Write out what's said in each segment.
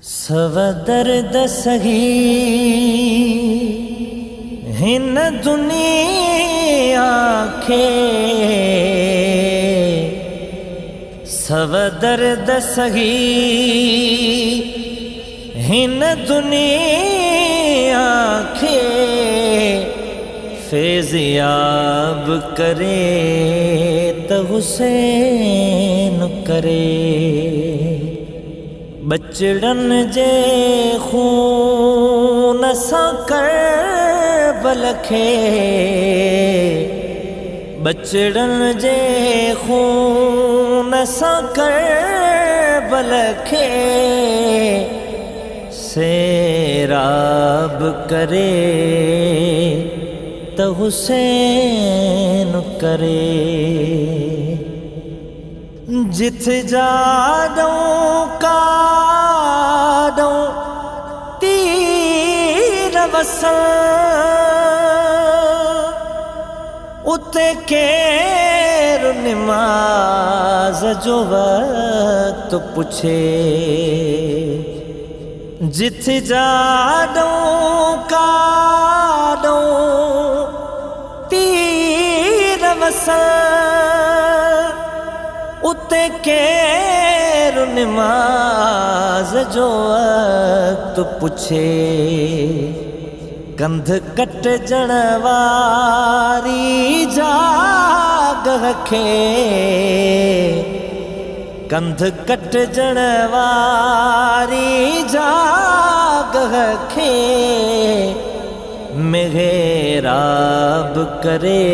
सवदर्द सही हिन दुनिया खे, सवदर्द सही हिन दुनिया खे, फैज़याब करे त हुसैन करे। बचड़न जे खून सां करबल खे, बचड़न जे खून सां करबल खे, सैराब करे त हुसैन करे। जिथ जाडों काडों तीर वसन, उते केर निमाज जो वक्त पुछे। जिथ जाडों काडों तीर वसन, उते केर निमाज जो वक्त पुछे। कंध कटजण वारी जाग रखे, कंध कटजण वारी जाग रखे, मेहराब करे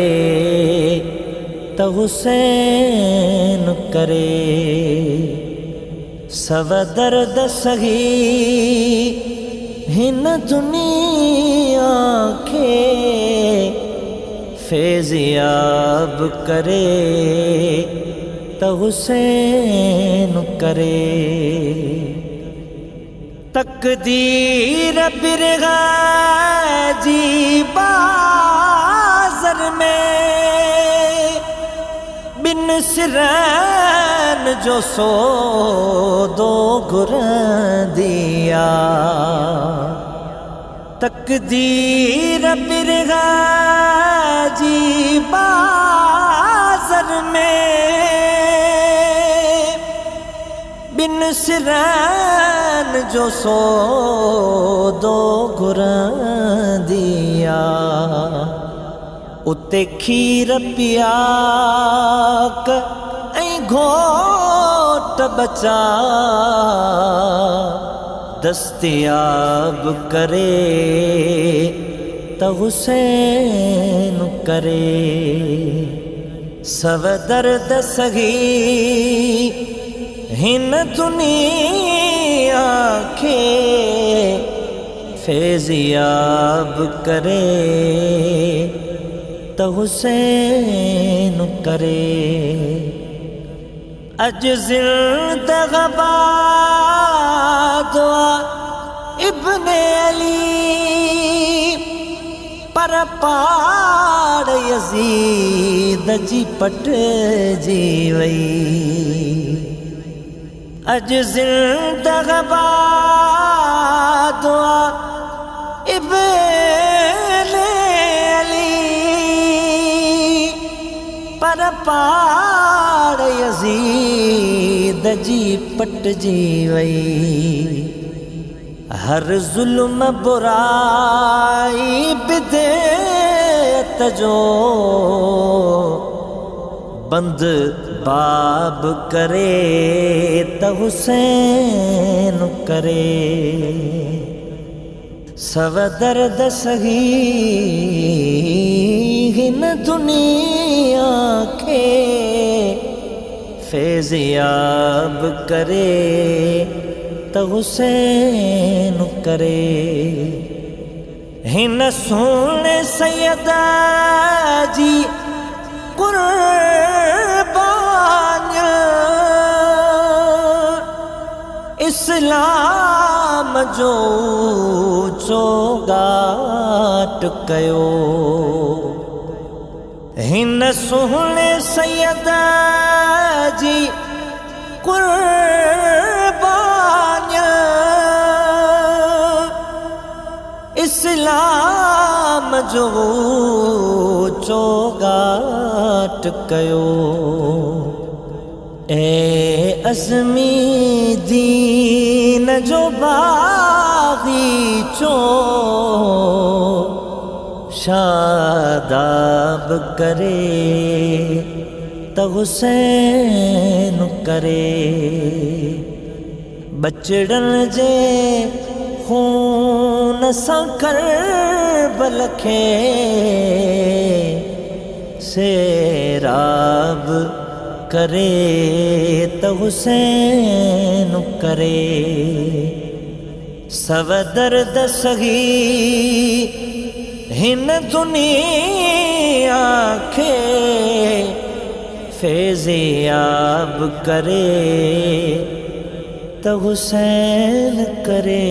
त हुसैन करे। सवदर्द सही हिन दुनिया खे, फैज़याब करे त हुसैन करे। तकदीर बिरगा जी बाज़र में, बिन सिरन जो सौदो घुरंदिया। तकदीर बिरगा जी बाज़र में, बिन सिरन जो सौदो घुरंदिया। उते खीर पियाक ऐं घोट बचा, दस्तयाब करे त हुसैन करे। सवदर्द सही हिन दुनिया खे, फैज़याब करे त हुसैन करे। अज ज़िंदगी बाद इब्ने अली, पर पाड़ यज़ीद जी पट जी वई। अज ज़िंदगी बाद इब्ने पर पाड़ यज़ीद जी पट जी वई। हर ज़ुल्म बुराई बिदअत जो, बंद बाब करे त हुसैन करे। सवदर्द सही हिन दुनिया खे, फैज़याब करे त हुसैन करे। हिन सोने सैयदा जी कुर्बानियां, इस्लाम जो चौगाट कयो। हिन सोहणे सैयदा जी कुर्बानियां जो चोगाट कयो ए अज़मी दीन जो बाग़ीचो शादाब करे त हुसैन करे बचड़न जे खून सां करबल खे सेराब करे त हुसैन करे सव दर्द सही हिन दुनिया खे फैज़याब करे त हुसैन करे।